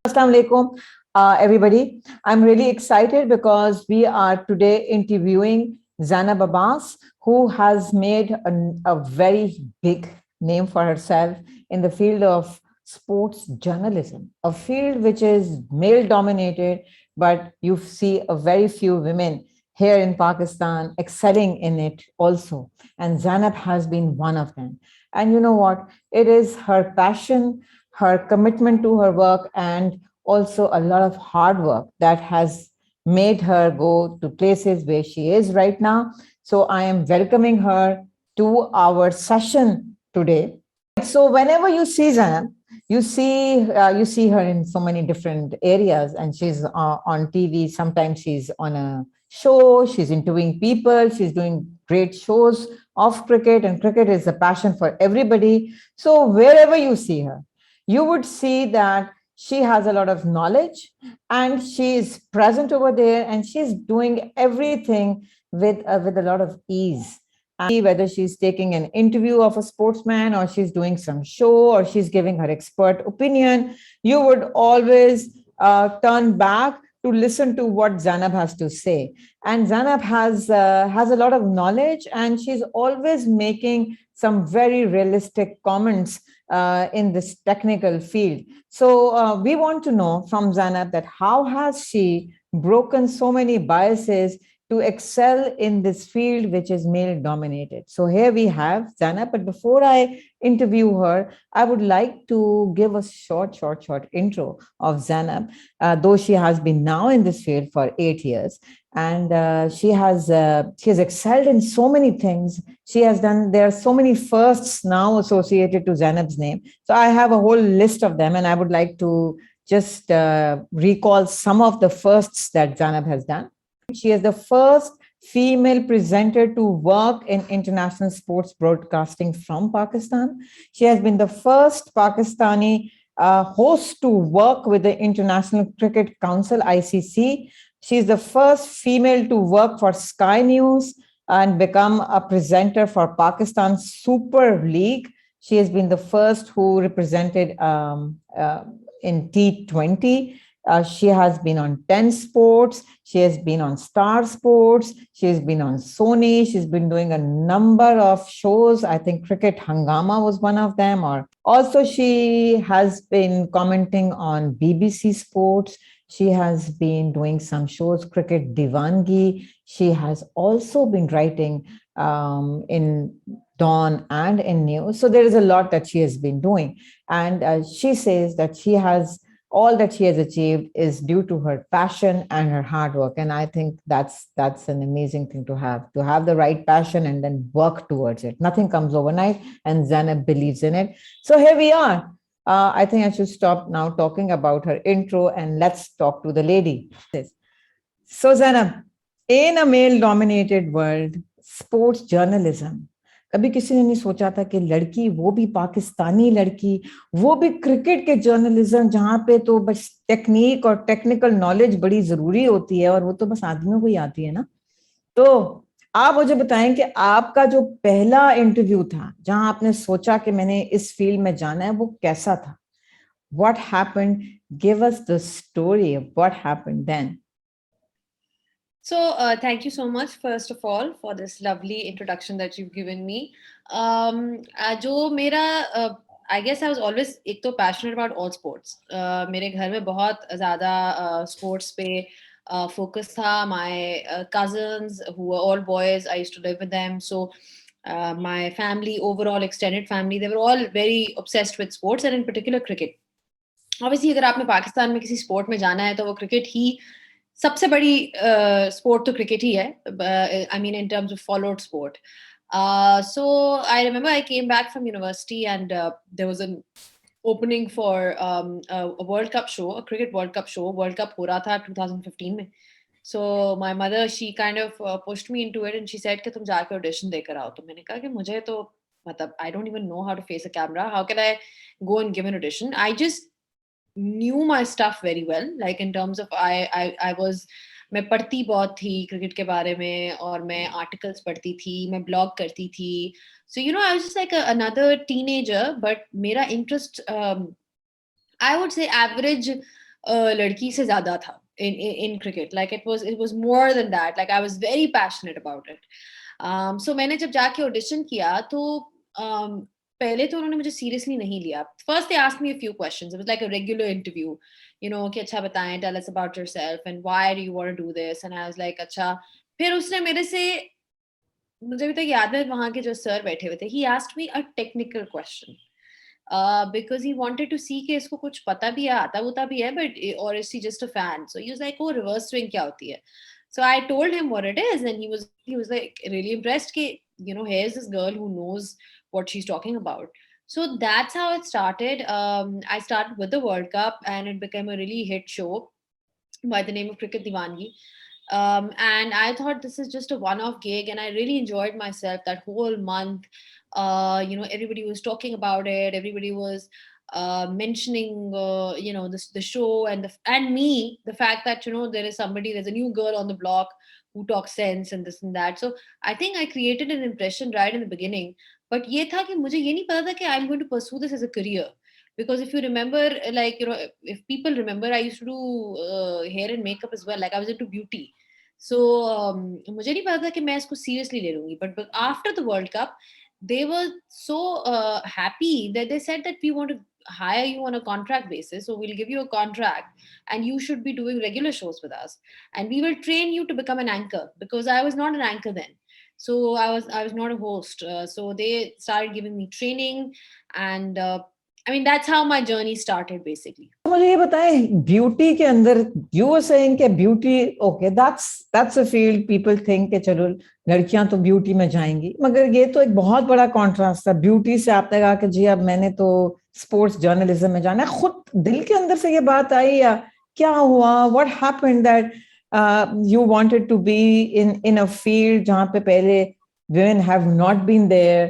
Assalamu alaikum, everybody. I'm really excited because we are today interviewing Zainab Abbas, who has made a very big name for herself in the field of sports journalism, a field which is male dominated, but you see a very few women here in Pakistan excelling in it also. And Zainab has been one of them. And you know what? It is her passion, her commitment to her work, and also a lot of hard work that has made her go to places where she is right now. So I am welcoming her to our session today. So whenever you see Zainab, you see her in so many different areas, and she's on TV. Sometimes she's on a show. She's interviewing people. She's doing great shows of cricket, and cricket is a passion for everybody. So wherever you see her, you would see that she has a lot of knowledge, and she is present over there, and she's doing everything with a lot of ease. Whether she's taking an interview of a sportsman, or she's doing some show, or she's giving her expert opinion, you would always turn back to listen to what Zainab has to say. And Zainab has a lot of knowledge, and she's always making some very realistic comments in this technical field. So we want to know from Zainab that how has she broken so many biases to excel in this field which is male dominated. So here we have Zainab, but before I interview her, I would like to give a short intro of Zainab, though she has been now in this field for 8 years. And she has excelled in so many things. She has done, there are so many firsts now associated to Zainab's name. So I have a whole list of them, and I would like to just recall some of the firsts that Zainab has done. She is the first female presenter to work in international sports broadcasting from Pakistan. She has been the first Pakistani host to work with the International Cricket Council, ICC. She is the first female to work for Sky News and become a presenter for Pakistan Super League. She has been the first who represented in T20. She has been on 10 Sports. She has been on Star Sports. She has been on Sony. She's been doing a number of shows. I think Cricket Hangama was one of them. Or also, she has been commenting on BBC Sports. She has been doing some shows, Cricket Divangi. She has also been writing in Dawn and in News. So there is a lot that she has been doing. And she says that she has all that she has achieved is due to her passion and her hard work. And I think that's an amazing thing to have the right passion and then work towards it. Nothing comes overnight, and Zainab believes in it. So here we are. I think I should stop now talking about her intro, and let's talk to the lady. So Zainab, in a male dominated world, sports journalism, कभी किसी ने नहीं सोचा था कि लड़की, वो भी पाकिस्तानी लड़की, वो भी क्रिकेट के जर्नलिज्म, जहां पे तो बस टेक्निक और टेक्निकल नॉलेज बड़ी जरूरी होती है, और वो तो बस आदमियों को ही आती है ना. तो आप मुझे बताएं कि आपका जो पहला इंटरव्यू था जहां आपने सोचा कि मैंने इस फील्ड में जाना है, वो कैसा था? What happened? Give us the story of what happened then. So thank you so much, first of all, for this lovely introduction that you've given me. जो मेरा I guess I was always एक तो passionate about all sports. मेरे घर में बहुत ज़्यादा sports पे focus था. My cousins who were all boys, I used to live with them. So my family, overall extended family, they were all very obsessed with sports, and in particular cricket. Obviously, अगर आपने पाकिस्तान में किसी sport में जाना है तो वो cricket ही सबसे बड़ी sport तो cricket ही है. I mean, in terms of followed sport. So I remember I came back from university, and there was an opening for a World Cup show, a cricket World Cup show. World Cup हो रहा था 2015 में. So my mother, she kind of pushed me into it, and she said कि तुम जाके audition देकर आओ. तो मैंने कहा कि मुझे तो मतलब I don't even know how to face a camera. How can I go and give an audition? I just knew my stuff very well, like in terms of I was, मैं पढ़ती बहुत थी क्रिकेट के बारे में, और मैं articles पढ़ती थी, मैं ब्लॉग करती थी. So you know, I was just like another teenager, but मेरा interest I would say average लड़की से ज्यादा था in cricket. Like it was more than that. Like I was very passionate about it. So मैंने जब जाके audition किया तो um, पहले तो उन्होंने मुझे seriously नहीं लिया. First they asked me a few questions. It was like a regular interview. You know, कि अच्छा बताएं, tell us about yourself and why do you want to do this? And I was like अच्छा. फिर उसने मेरे से, मुझे अभी तक याद है वहाँ के जो सर बैठे हुए थे, he asked me a technical question. Because he wanted to see कि इसको कुछ पता भी है, आता होता भी है, but or is she just a fan? So he was like, oh, reverse swing क्या होती है? So I told him what it is, and he was like really impressed कि, you know, here's this girl who knows what she's talking about. So that's how it started. I started with the World Cup, and it became a really hit show by the name of Cricket Diwangi. And I thought this is just a one-off gig, and I really enjoyed myself that whole month. You know, everybody was talking about it. Everybody was mentioning, you know, the show and me, the fact that, you know, there's a new girl on the block who talks sense and this and that. So I think I created an impression right in the beginning. But ये था कि मुझे ये नहीं पता था कि I'm going to pursue this as a career. Because if you remember, like, you know, if people remember, I used to do hair and makeup as well. Like I was into beauty. So मुझे नहीं पता था कि मैं इसको seriously ले लूंगी. But after the World Cup, they were so happy that they said that we want to hire you on a contract basis. So we'll give you a contract, and you should be doing regular shows with us, and we will train you to become an anchor, because I was not an anchor then. So I was not a host. So they started giving me training, and I mean, that's how my journey started basically. मुझे ये बताएं, beauty के अंदर you were saying कि beauty, okay, that's a field people think कि चलो लड़कियां तो ब्यूटी में जाएंगी, मगर ये तो एक बहुत बड़ा कॉन्ट्रास्ट था. ब्यूटी से आपने कहा कि जी अब मैंने तो स्पोर्ट्स जर्नलिज्म में जाना है. खुद दिल के अंदर से ये बात आई या क्या हुआ? What happened that you wanted to be in a field जहां पे पहले women have not been there,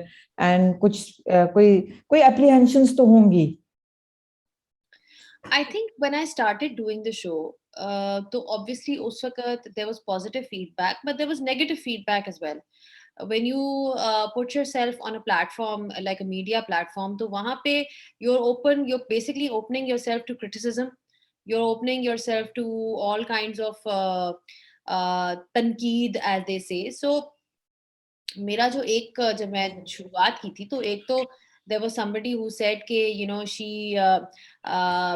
and कुछ कोई apprehensions तो होंगी. I think when I started doing the show, so obviously उस वक्त there was positive feedback, but there was negative feedback as well. When you put yourself on a platform like a media platform, तो वहाँ पे you're basically opening yourself to criticism. You're opening yourself to all kinds of tankeed, as they say. So मेरा जो एक जब मैं शुरुआत की थी, तो एक तो there was somebody who said कि, you know, she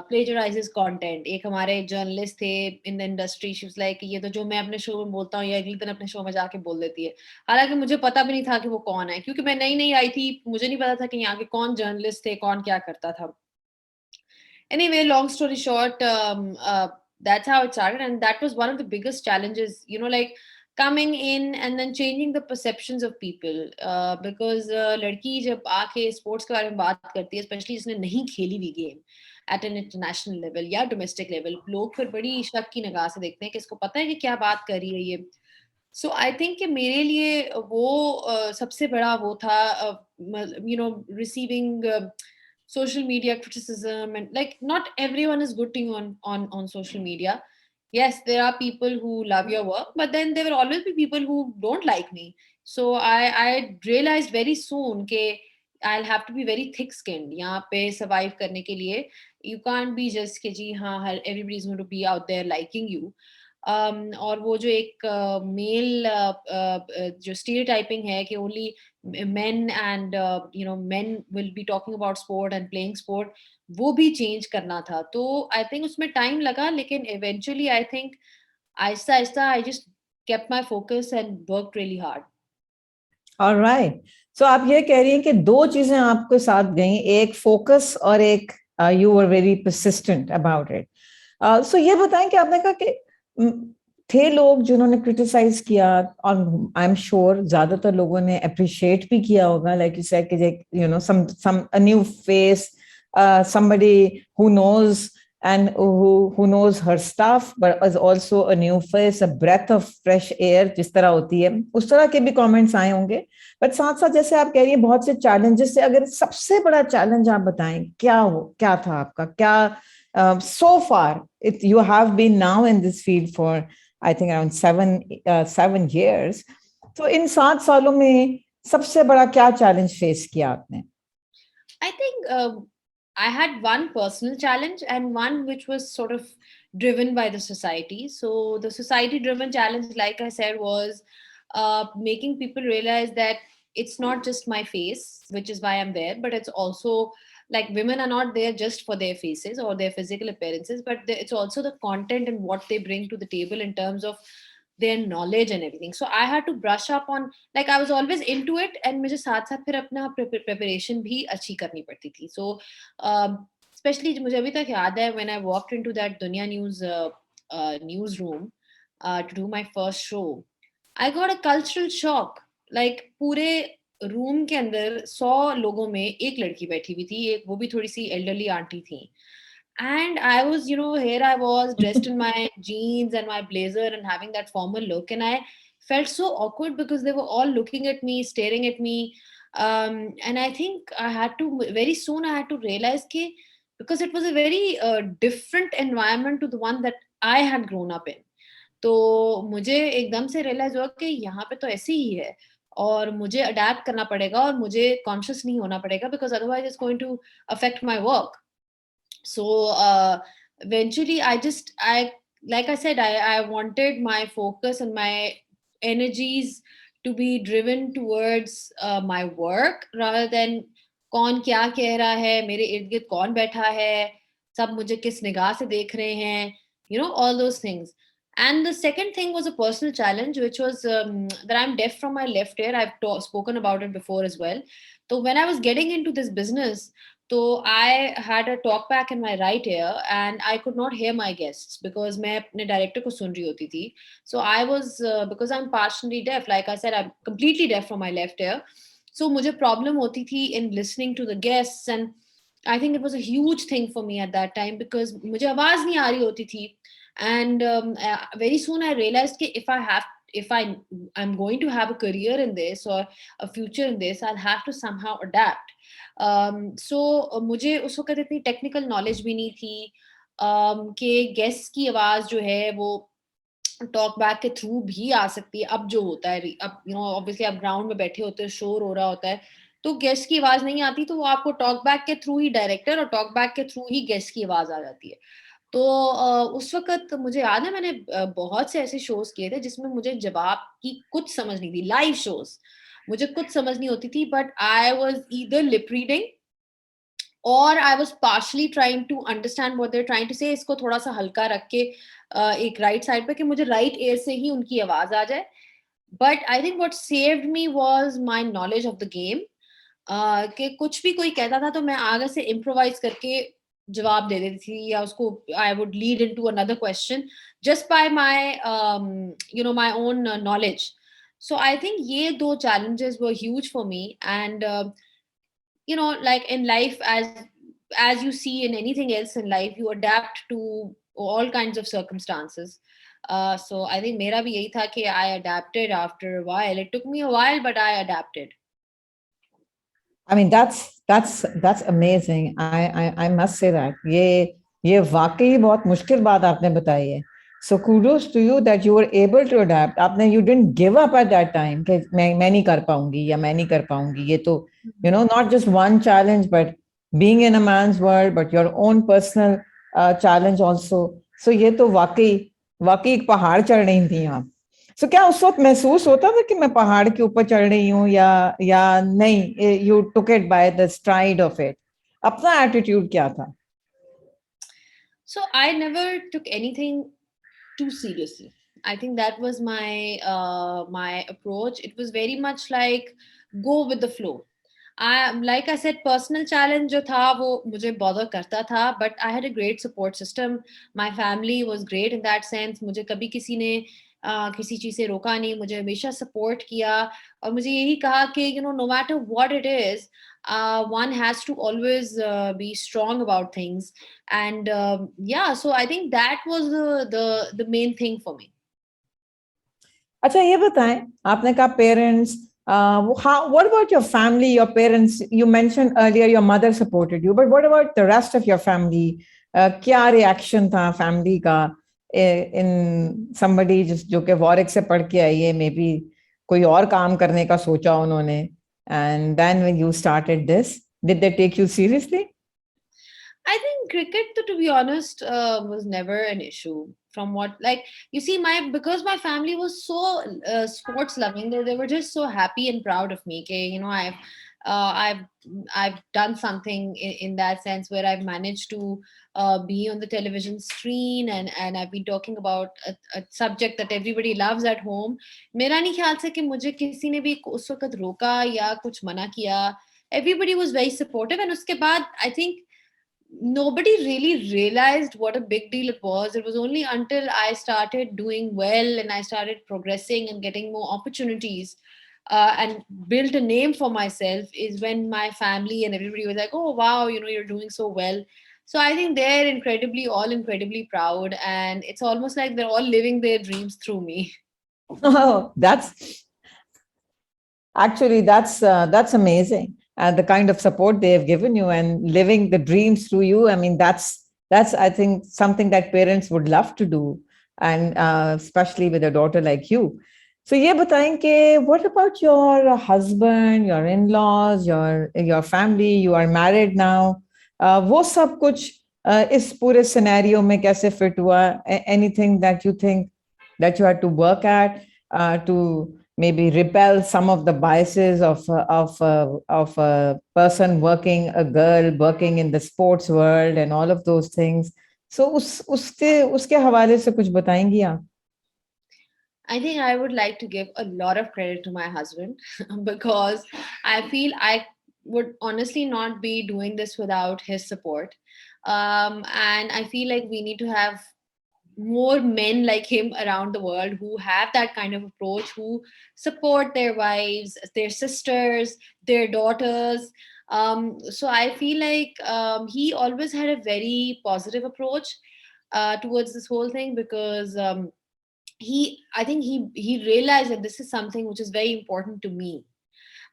plagiarizes content. एक हमारे जर्नलिस्ट थे in the industry, she was like ये तो जो मैं अपने शो में बोलता हूँ, ये अगले दिन अपने शो में जाके बोल देती है. हालांकि मुझे पता भी नहीं था कि वो कौन है, क्योंकि मैं नई नई आई थी, मुझे नहीं पता था कि यहाँ के कौन जर्नलिस्ट थे, कौन क्या करता था. Anyway, long story short, that's how it started, and that was one of the biggest challenges, you know, like coming in and then changing the perceptions of people. Because लड़की जब आके स्पोर्ट्स के बारे में बात करती है, स्पेशली जिसने नहीं खेली हुई game at an international level या डोमेस्टिक लेवल, लोग फिर बड़ी शक की निगाह से देखते हैं कि इसको पता है कि क्या बात कर रही है ये. सो आई थिंक कि मेरे लिए वो सबसे बड़ा वो था, you know, receiving social media criticism. And like, not everyone is good to you on social media. Yes, there are people who love your work, but then there will always be people who don't like me. So I realized very soon कि I'll have to be very thick skinned यहाँ पे survive करने के लिए. You can't be just कि जी हाँ everybody is going to be out there liking you. और वो जो एक मेल जो stereotyping है कि only men and you know, men will be talking about sport and playing sport, वो भी change करना था. तो I think उसमें time लगा, लेकिन eventually I think Aahista Aahista I just kept my focus and worked really hard. Alright. So आप ये कह रही हैं कि दो चीजें आपके साथ गई, एक फोकस और एक you were very persistent about it. So ये बताएं कि आपने कहा कि थे लोग जिन्होंने क्रिटिसाइज किया, और आई एम श्योर ज्यादातर लोगों ने अप्रिशिएट भी किया होगा, लाइक यू सेड कि you know some uh new face, somebody who knows and who knows her stuff but is also a new face, a breath of fresh air जिस तरह होती है, उस तरह के भी कमेंट्स आए होंगे. बट साथ साथ जैसे आप कह रही हैं बहुत से चैलेंजेस से, अगर सबसे बड़ा चैलेंज आप बताएं क्या था आपका, क्या so far you have been now in this field for I think around 7 years. तो इन 7 सालों में सबसे बड़ा क्या चैलेंज फेस किया आपने? I think I had one personal challenge and one which was sort of driven by the society. So the society driven challenge, like I said, was making people realize that it's not just my face, which is why I'm there, but it's also like women are not there just for their faces or their physical appearances, but it's also the content and what they bring to the table in terms of their knowledge and everything. So I had to brush up on, like I was always into it, and मुझे साथ साथ फिर अपना preparation भी अच्छी करनी पड़ती थी. So स्पेशली मुझे अभी तक याद है when I walked into that दुनिया news newsroom to do my first show, I got a cultural shock. Like पूरे रूम के अंदर 100 लोगों में एक लड़की बैठी हुई थी, एक वो भी थोड़ी सी एल्डरली आंटी थी. And I was, here I was dressed in my jeans and my blazer and having that formal look, and I felt so awkward because they were all looking at me, staring at me. And I think I had to, very soon I had to realize कि, because it was a very different environment to the one that I had grown up in. तो मुझे एकदम से realise हुआ कि यहाँ पे तो ऐसे ही है, और मुझे अडेप्ट करना पड़ेगा और मुझे कॉन्शियस नहीं होना पड़ेगा, because otherwise it's going to affect my work. So eventually I like I said, I wanted my focus and my energies to be driven towards my work rather than कौन क्या कह रहा है, मेरे इर्द गिर्द कौन बैठा है, सब मुझे किस निगाह से देख रहे हैं, all those things. And the second thing was a personal challenge, which was that I'm deaf from my left ear. I've spoken about it before as well. So when I was getting into this business, so I had a talk back in my right ear and I could not hear my guests because मैं अपने director को सुन रही होती थी. So I was, because I'm partially deaf, like I said, I'm completely deaf from my left ear. So मुझे problem होती थी in listening to the guests, and I think it was a huge thing for me at that time because मुझे आवाज नहीं आ रही होती थी. And very soon I realized that if I'm going to have a career in this or a future in this, I'll have to somehow adapt. So मुझे उस वक्त इतनी टेक्निकल नॉलेज भी नहीं थी कि गेस्ट की आवाज जो है वो टॉक बैक के थ्रू भी आ सकती है. अब जो होता है, अब ऑब्वियसली आप ग्राउंड में बैठे होते हैं, शोर हो रहा होता है, तो गेस्ट की आवाज नहीं आती, तो वो आपको टॉक बैक के थ्रू ही डायरेक्टर और टॉक बैक के थ्रू ही गेस्ट की आवाज आ जाती है. तो उस वक़्त मुझे याद है, मैंने बहुत से ऐसे शोज़ किए थे जिसमें मुझे जवाब की कुछ समझ नहीं थी, लाइव शोज़, मुझे कुछ समझ नहीं होती थी, but I was either lip reading और I was partially trying to understand what they are trying to say. इसको थोड़ा-सा हल्का रख के एक राइट साइड पे कि मुझे राइट ईयर से ही उनकी आवाज़ आ जाए. But I think what saved me was my knowledge of the game. कि कुछ भी कोई कहता था तो मैं आगे से इम्प्रोवाइज करके जवाब दे देती थी, या उसको I would lead into another question just by my my own knowledge. So I think ये दो challenges were huge for me. And like in life, as you see in anything else in life, you adapt to all kinds of circumstances. So I think मेरा भी यही था कि I adapted after a while. It took me a while, but I adapted. I mean, that's amazing. I must say that ये वाकई बहुत मुश्किल बात आपने बताई है. So kudos to you that you were able to adapt. आपने you didn't give up at that time कि मैं नहीं कर पाऊंगी या मैं नहीं कर पाऊंगी. ये तो not just one challenge, but being in a man's world, but your own personal challenge also. So ये तो वाकई वाकई एक पहाड़ चढ़ रही थी आप. So क्या उस वक्त महसूस होता था कि मैं पहाड़ के ऊपर चढ़ रही हूँ या नहीं? You took it by the STRIDE of it. अपना एटीट्यूड क्या था? So I never took anything too seriously. I think that was my approach. It was very much like go with the flow. Like I said, personal challenge जो था वो मुझे bother करता था, but I had a great support system. My family was great in that sense. मुझे कभी किसी ने किसी चीज से रोका नहीं, मुझे हमेशा सपोर्ट किया और मुझे यही कहा कि no matter what it is, one has to always be strong about things. And yeah, so I think that was the main thing for me. अच्छा ये बताएं, आपने कहा parents, what about your family, your parents? You mentioned earlier your mother supported you, but what about the rest of your family? क्या reaction था family का इन somebody जो कि वॉरिक से पढ़ के आई है, मे बी कोई और काम करने का सोचा उन्होंने, and then when you started this, did they take you seriously? I think cricket, to be honest, was never an issue. From what, like, you see, because my family was so sports loving, they were just so happy and proud of me. Okay, uh, I've, I've done something in that sense where I've managed to be on the television screen, and I've been talking about a subject that everybody loves at home. मेरा नहीं ख्याल से कि मुझे किसी ने भी उस वक्त रोका या कुछ मना किया. Everybody was very supportive, and उसके बाद I think nobody really realized what a big deal it was. It was only until I started doing well and I started progressing and getting more opportunities and built a name for myself is when my family and everybody was like, oh, wow, you're doing so well. So I think they're all incredibly proud. And it's almost like they're all living their dreams through me. Oh, that's amazing. And the kind of support they have given you and living the dreams through you. I mean, that's I think something that parents would love to do, and especially with a daughter like you. So ये बताएं कि what about your husband, your in-laws, your family? You are married now. वो सब कुछ इस पूरे scenario में कैसे fit हुआ? Anything that you think that you had to work at to maybe repel some of the biases of a person working, a girl working in the sports world and all of those things. So उसके हवाले से कुछ बताएंगी आप? I think I would like to give a lot of credit to my husband because I feel I would honestly not be doing this without his support. And I feel like we need to have more men like him around the world who have that kind of approach, who support their wives, their sisters, their daughters. So I feel like he always had a very positive approach towards this whole thing because. I think he realized that this is something which is very important to me,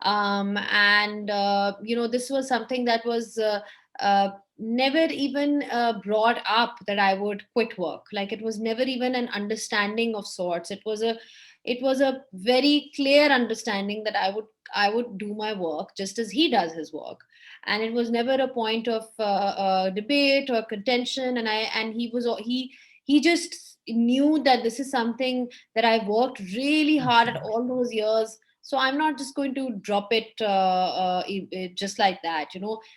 and this was something that was never even brought up, that I would quit work. Like, it was never even an understanding of sorts. It was a very clear understanding that I would do my work just as he does his work, and it was never a point of debate or contention. And he just knew that this is something that I worked really hard at all those years, so I'm not just going to drop it just like that.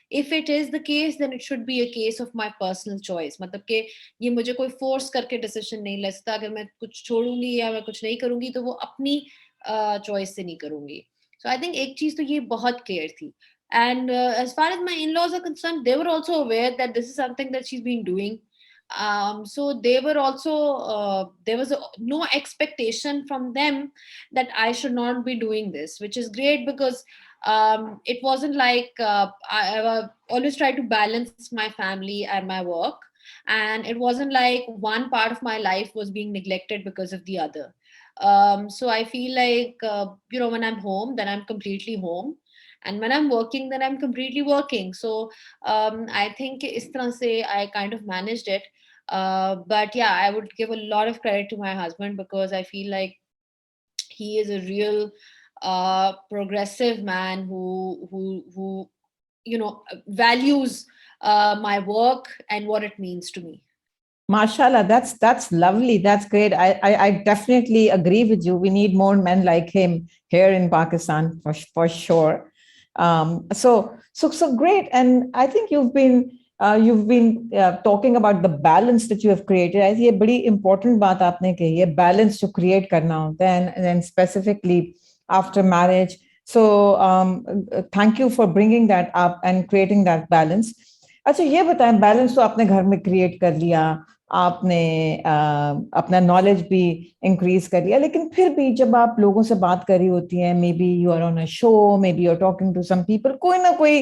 If it is the case, then it should be a case of my personal choice. मतलब कि ये मुझे कोई force करके decision नहीं ले सकता. अगर मैं कुछ छोड़ूंगी या मैं कुछ नहीं करूंगी तो वो अपनी चॉइस से नहीं करूंगी. So I think एक चीज तो ये बहुत clear थी. And as far as my in-laws are concerned, they were also aware that this is something that she's been doing. So they were also there was no expectation from them that I should not be doing this, which is great because it wasn't like I always try to balance my family and my work, and it wasn't like one part of my life was being neglected because of the other. So I feel like when I'm home, then I'm completely home, and when I'm working, then I'm completely working. So I think is tarah se I kind of managed it. But yeah, I would give a lot of credit to my husband because I feel like he is a real progressive man who values my work and what it means to me. Mashallah, that's lovely. That's great. I definitely agree with you. We need more men like him here in Pakistan for sure. So great. And I think you've been talking about the balance that you have created. I think ये बड़ी important बात आपने कही है, balance जो create करना होता है, and specifically after marriage. So thank you for bringing that up and creating that balance. अच्छा ये बताएं, बैलेंस तो आपने घर में क्रिएट कर लिया, आपने अपना नॉलेज भी इंक्रीज कर लिया, लेकिन फिर भी जब आप लोगों से बात कर रही होती हैं, maybe you are on a show, maybe you are talking to some people, कोई ना कोई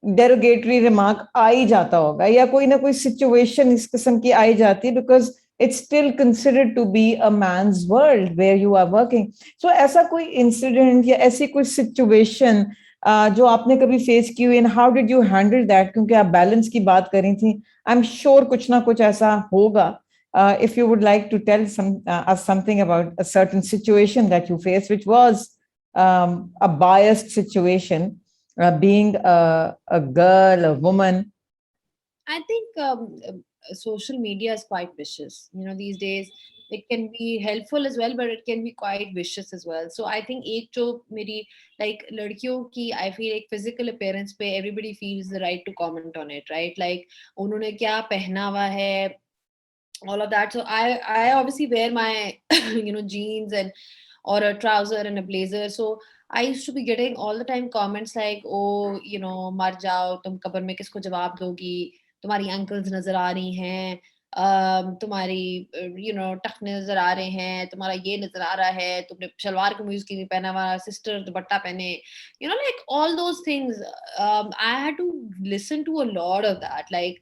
डेरोगेटरी रिमार्क आ ही जाता होगा या कोई ना कोई सिचुएशन इस किस्म की आई जाती है, because it's still considered to be a man's world where you are working. So ऐसा कोई इंसिडेंट या ऐसी कोई सिचुएशन जो आपने कभी फेस की हुई, and how did you handle that? क्योंकि आप बैलेंस की बात कर रही थी, आई एम श्योर कुछ ना कुछ ऐसा होगा. If you would like to tell us something about a certain situation that you faced, which was a biased situation, being a girl, a woman. I think social media is quite vicious. You know, these days it can be helpful as well, but it can be quite vicious as well. So I think एक जो मेरी like लड़कियों की I feel like physical appearance पे everybody feels the right to comment on it, right? Like उन्होंने क्या पहना हुआ है, all of that. So I obviously wear my jeans and or a trouser and a blazer. So I used to be getting all the time comments like, oh, mar jao, tum kabar mein kisko jawab dogi, तुम्हारी ankles नजर आ रही हैं, तुम्हारी टखने नजर आ रहे हैं, तुम्हारा ये नजर आ रहा है, तुमने शलवार कमीज की नहीं पहना हुआ, सिस्टर दुपट्टा पहने, like all those things. I had to listen to a lot of that, like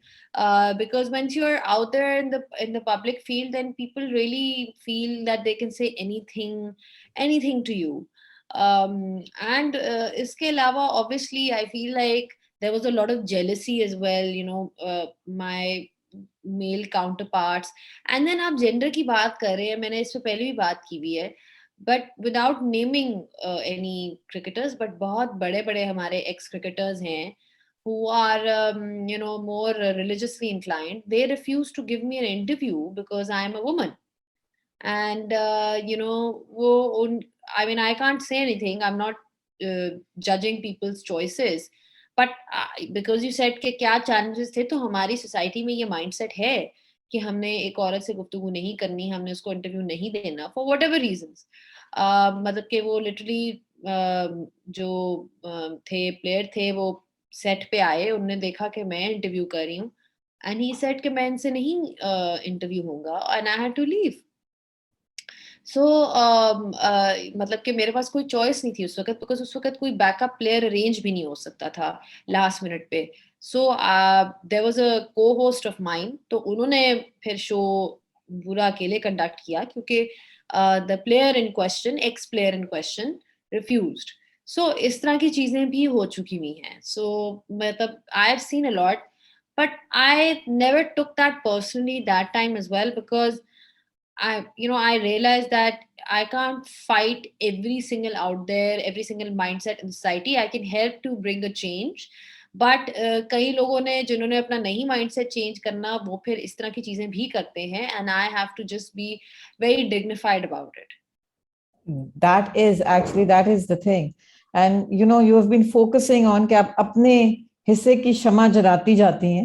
because once you're out there in the public field, then people really feel that they can say anything to you. And iske alawa, obviously I feel like there was a lot of jealousy as well, my male counterparts. And then आप gender की बात कर रहे हैं, मैंने इस पे पहले भी बात की हुई है, but without naming any cricketers, but बहुत बड़े बड़े हमारे एक्स क्रिकेटर्स हैं who are more religiously inclined. They refuse to give me an interview because I am a woman. And I mean, I can't say anything. I'm not judging people's choices, but because you said कि क्या challenges थे, तो हमारी society में ये mindset है कि हमने एक औरत से गुफ्तगू नहीं करनी, हमने उसको इंटरव्यू नहीं देना for whatever reasons. मतलब कि वो literally जो थे प्लेयर थे, वो सेट पे आए, उन्होंने देखा कि मैं इंटरव्यू कर रही हूँ, एंड ही सेड कि मैं इनसे नहीं इंटरव्यू होऊंगा, and I had to leave. So मतलब कि मेरे पास कोई चॉइस नहीं थी उस वक्त, बिकॉज उस वक्त कोई बैकअप प्लेयर अरेंज भी नहीं हो सकता था लास्ट मिनट पे. सो देयर वाज अ को होस्ट ऑफ माइन, तो उन्होंने फिर शो पूरा अकेले कंडक्ट किया, क्योंकि the player in question, ex player in question, refused. So इस तरह की चीजें भी हो चुकी हुई हैं. सो मतलब I have seen a lot, but I never took that personally that time as well, because I realized that I can't fight every single out there, every single mindset in society. I can help to bring a change, but कई लोगों ने जिन्होंने अपना नहीं mindset change करना, वो फिर इस तरह की चीजें भी करते हैं, and I have to just be very dignified about it. That is the thing. And you have been focusing on कि आप अपने हिस्से की क्षमा जलाती जाती हैं.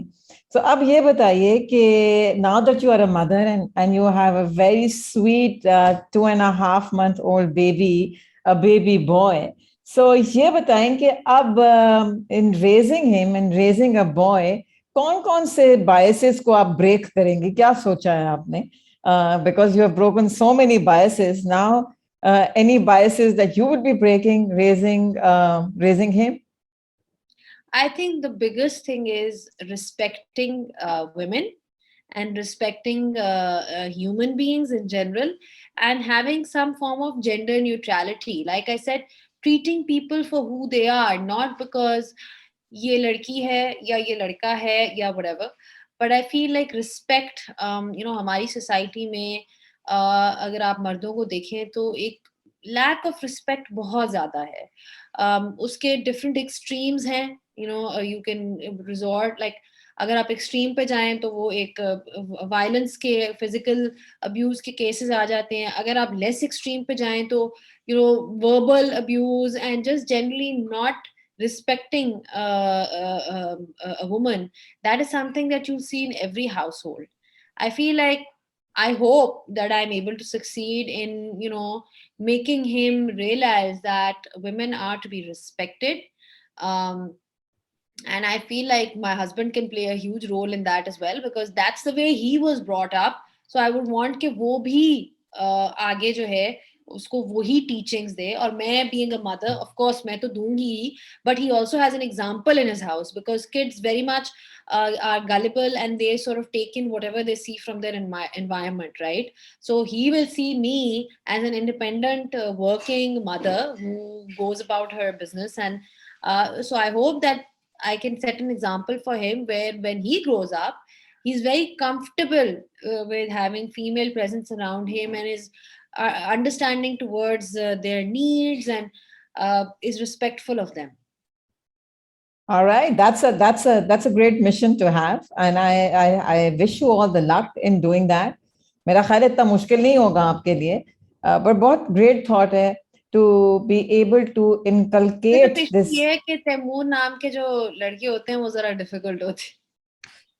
So अब ये बताइए कि now that you are a mother and you have a very sweet 2.5-month-old baby, a baby boy. So ये बताएं कि अब in raising him and raising a boy, कौन-कौन से biases को आप break करेंगे? क्या सोचा है आपने? Because you have broken so many biases now. Any biases that you would be breaking raising him? I think the biggest thing is respecting women and respecting human beings in general, and having some form of gender neutrality. Like I said, treating people for who they are, not because ये लड़की है या ये लड़का है या whatever. But I feel like respect, हमारी society में अगर आप मर्दों को देखें तो एक lack of respect बहुत ज़्यादा है. उसके different extremes हैं. You can resort, like अगर आप एक्सट्रीम पे जाएं तो वो एक वायलेंस के, फिजिकल अब्यूज के केसेस आ जाते हैं. अगर आप लेस एक्सट्रीम पे जाएं तो verbal abuse and just generally not respecting a woman. That is something that you see in every household. I feel like, I hope that I'm able to succeed in making him realize that women are to be respected. um, and I feel like my husband can play a huge role in that as well, because that's the way he was brought up. So I would want कि वो भी आगे जो है उसको वही teachings दे. और मैं being a mother, of course मैं तो दूंगी ही, but he also has an example in his house, because kids very much are gullible, and they sort of take in whatever they see from their environment, right? So he will see me as an independent working mother who goes about her business. And so I hope that I can set an example for him, where when he grows up, he's very comfortable with having female presence around him, and is understanding towards their needs, and is respectful of them. All right, that's a great mission to have, and I wish you all the luck in doing that. मेरा ख्याल है इतना मुश्किल नहीं होगा आपके लिए, but बहुत great thought है to be able to सिर्फ inculcate इशू this. ये है कि तैमूर नाम के जो लड़के होते हैं वो जरा डिफिकल्ट होते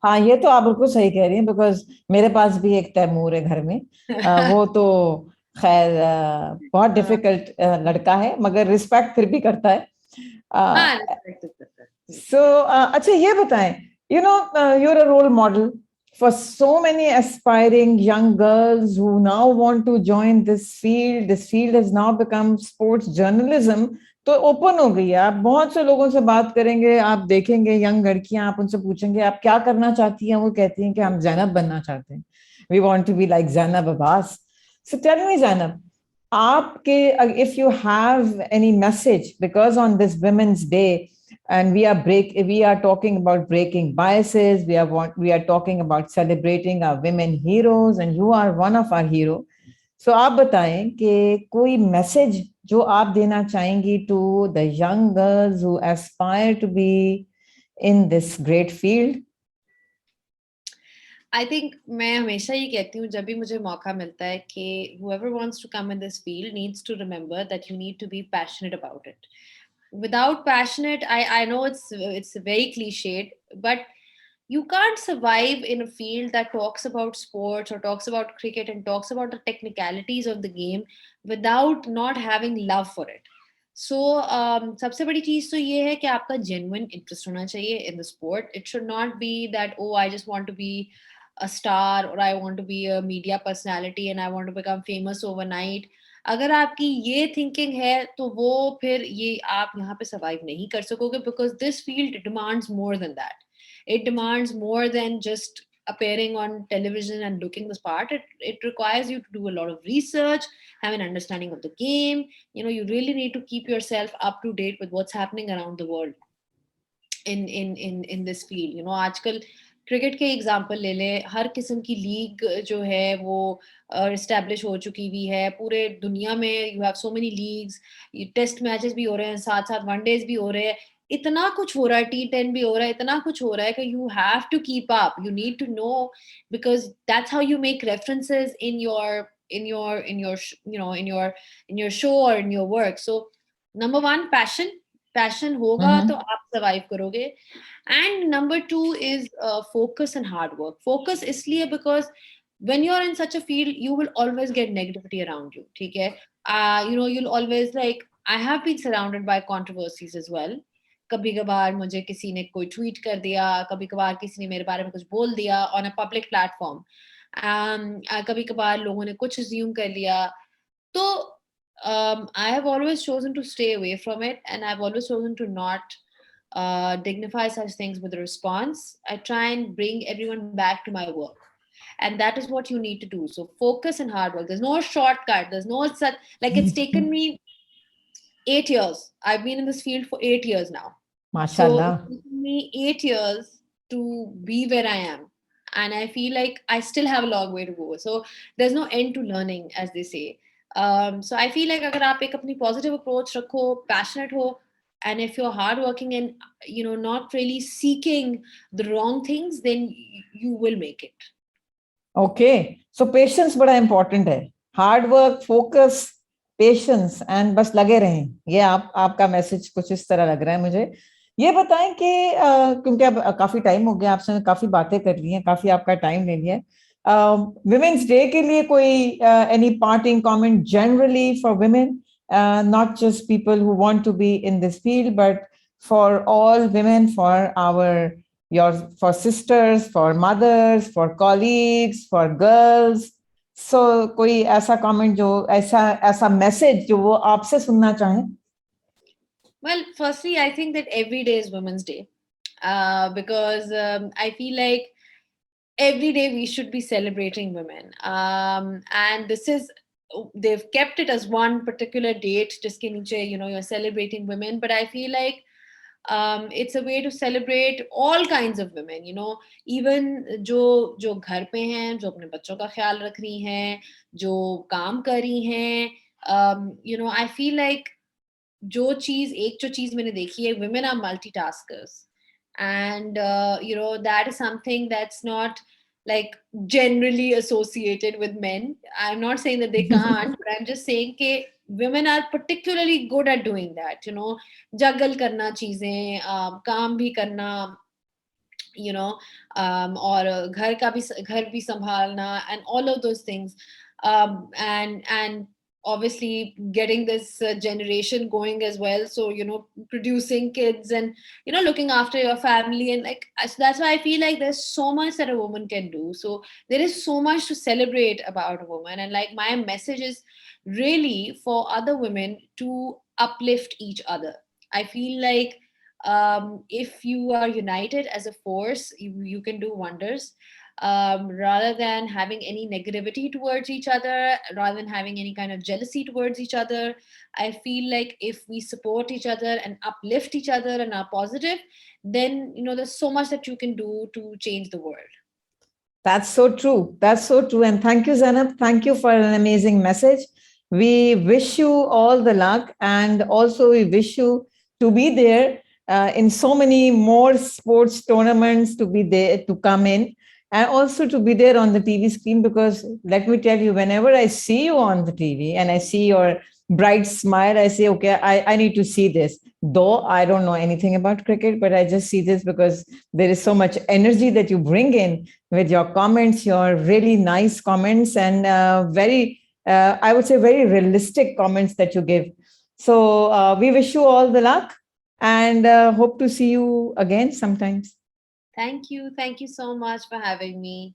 हाँ, ये तो आप बिल्कुल सही कह रही हैं, बिकॉज मेरे पास भी एक तैमूर है घर में। हैं। वो तो खैर बहुत हाँ डिफिकल्ट लड़का है, मगर रिस्पेक्ट फिर भी करता है। हाँ रिस्पेक्ट करता है। सो अच्छा ये बताएं, you know, you're a role model for so many aspiring young girls who now want to join this field. This field has now become sports journalism. तो ओपन हो गई है, आप बहुत से लोगों से बात करेंगे, आप देखेंगे यंग लड़कियां, आप उनसे पूछेंगे आप क्या करना चाहती हैं, वो कहती हैं कि हम जैनब बनना चाहते हैं, we want to be like Zainab Abbas. So tell me Zainab, आपके, if you have any message, because on this women's day and we are talking about breaking biases, we are talking about celebrating our women heroes, and you are one of our hero. So आप बताएं कि कोई message जो आप देना चाहेंगी to the young girls who aspire to be in this great field. I think मैं हमेशा ये कहती हूँ जब भी मुझे मौका मिलता है कि whoever wants to come in this field needs to remember that you need to be passionate about it. Without passionate, I know it's very cliched, but you can't survive in a field that talks about sports or talks about cricket and talks about the technicalities of the game without not having love for it. So सबसे बड़ी चीज तो ये है कि आपका genuine interest होना चाहिए in the sport. It should not be that, oh, I just want to be a star or I want to be a media personality and I want to become famous overnight. अगर आपकी ये thinking है तो वो फिर ये आप यहाँ पे सर्वाइव नहीं कर सकोगे, because this field demands more than that. It demands more than just appearing on television and looking the part. It requires you to do a lot of research, have an understanding of the game. You really need to keep yourself up to date with what's happening around the world in this field. आजकल cricket के example ले लें, हर किस्म की league जो है वो establish हो चुकी हुई है पूरे दुनिया में. You have so many leagues, test matches भी हो रहे हैं, साथ साथ वनडेज भी हो रहे हैं, इतना कुछ हो रहा है, T10 भी हो रहा है, इतना कुछ हो रहा है कि you have to keep up, you need to know, because that's how you make references in your show or in your work. So number one, passion होगा तो Mm-hmm. आप survive करोगे. And number two is focus and hard work. Focus इसलिए because when you're in such a field you will always get negativity around you. ठीक है, you'll always, like, I have been surrounded by controversies as well. कभी कभार मुझे किसी ने कोई tweet कर दिया, कभी कभार किसी ने मेरे बारे में कुछ बोल दिया ऑन अ पब्लिक प्लेटफॉर्म, कभी कभार लोगों ने कुछ अज्यूम कर लिया. तो I have always chosen to stay away from it, and I've always chosen to not dignify such things with a response. I try and bring everyone back to my work. And that is what you need to do. So focus and hard work. There's no shortcut. There's no such, like, it's taken me 8 years. I've been in this field for 8 years now. So it's Mashallah. taken me 8 years to be where I am. And I feel like I still have a long way to go. So there's no end to learning, as they say. So I feel like अगर आप एक अपनी positive approach रखो, passionate हो, and if you're hardworking and not really seeking the wrong things, then you will make it. Okay, so patience बड़ा important है, hard work, focus, patience, and बस लगे रहें, ये आपका मैसेज कुछ इस तरह लग रहा है मुझे. ये बताएं कि क्योंकि अब काफी टाइम हो गया, आपसे काफी बातें कर ली हैं, काफी आपका टाइम ले लिया है, वुमेन्स डे के लिए कोई any parting comment generally for women, not just people who want to be in this field but for all women, for our, your, for sisters, for mothers, for colleagues, for girls. So कोई ऐसा comment जो ऐसा ऐसा message जो वो आपसे सुनना चाहें? Well, firstly, I think that every day is Women's Day, because I feel like every day we should be celebrating women. And this is, they've kept it as one particular date, just you're celebrating women. But I feel like it's a way to celebrate all kinds of women, even जो घर पे हैं, जो अपने बच्चों का ख्याल रख रही हैं, जो काम कर रही हैं. I feel like एक जो चीज मैंने देखी है, women are multitaskers, and that is something that's not like generally associated with men. I'm not saying that they can't, but I'm just saying that women are particularly good at doing that, juggle karna cheezein, काम भी करना, और घर भी संभालना, and all of those things, and obviously getting this generation going as well, so producing kids, and looking after your family, and like, so that's why I feel like there's so much that a woman can do. So there is so much to celebrate about a woman, and like my message is really for other women to uplift each other. I feel like if you are united as a force, you can do wonders, rather than having any negativity towards each other, rather than having any kind of jealousy towards each other. I feel like if we support each other and uplift each other and are positive, then there's so much that you can do to change the world. That's so true. That's so true. And thank you, Zainab. Thank you for an amazing message. We wish you all the luck. And also, we wish you to be there in so many more sports tournaments, to be there, to come in, and also to be there on the TV screen. Because let me tell you, whenever I see you on the TV and I see your bright smile, I say, okay, I need to see this. Though I don't know anything about cricket, but I just see this because there is so much energy that you bring in with your comments, your really nice comments, and I would say, very realistic comments that you give. So we wish you all the luck and hope to see you again sometimes. Thank you so much for having me.